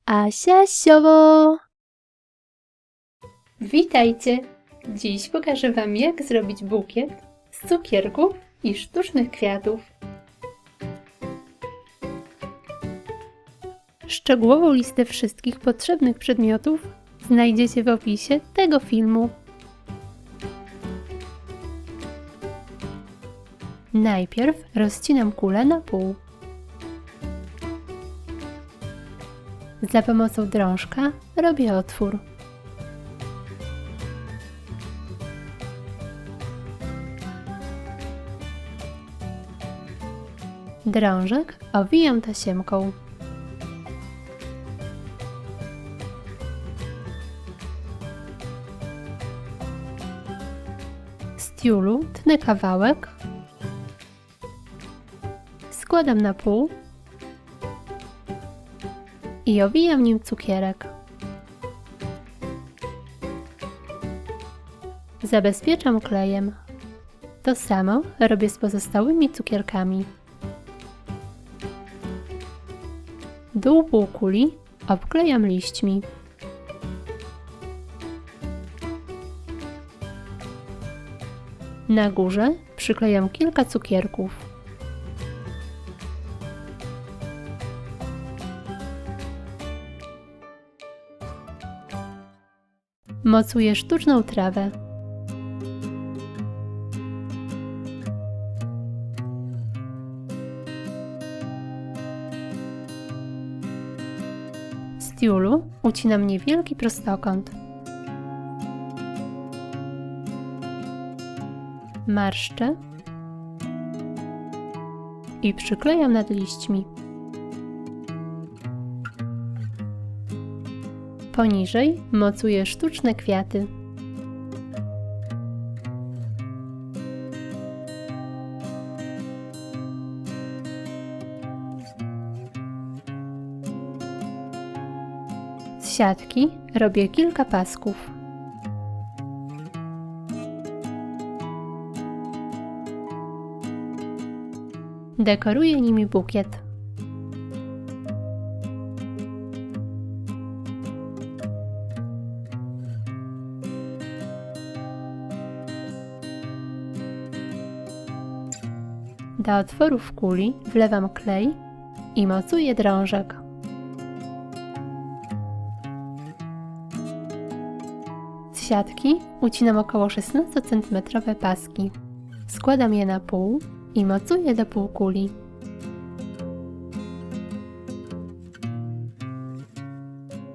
Asia Siowo! Witajcie! Dziś pokażę Wam, jak zrobić bukiet z cukierków i sztucznych kwiatów. Szczegółową listę wszystkich potrzebnych przedmiotów znajdziecie w opisie tego filmu. Najpierw rozcinam kulę na pół. Za pomocą drążka robię otwór. Drążek owijam tasiemką. Z tiulu tnę kawałek, składam na pół i owijam nim cukierek. Zabezpieczam klejem. To samo robię z pozostałymi cukierkami. Dół półkuli obklejam liśćmi. Na górze przyklejam kilka cukierków. Mocuję sztuczną trawę. Z tiulu ucinam niewielki prostokąt. Marszczę i przyklejam nad liśćmi. Poniżej mocuję sztuczne kwiaty. Z siatki robię kilka pasków. Dekoruję nimi bukiet. Do otworów kuli wlewam klej i mocuję drążek. Z siatki ucinam około 16 cm paski. Składam je na pół i mocuję do półkuli.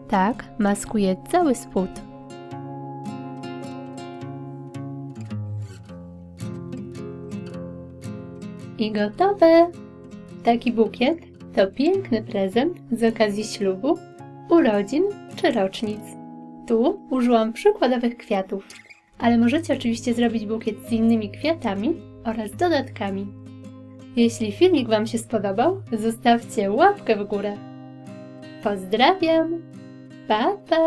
Tak maskuję cały spód. I gotowe! Taki bukiet to piękny prezent z okazji ślubu, urodzin czy rocznic. Tu użyłam przykładowych kwiatów, ale możecie oczywiście zrobić bukiet z innymi kwiatami oraz dodatkami. Jeśli filmik Wam się spodobał, zostawcie łapkę w górę. Pozdrawiam! Pa, pa!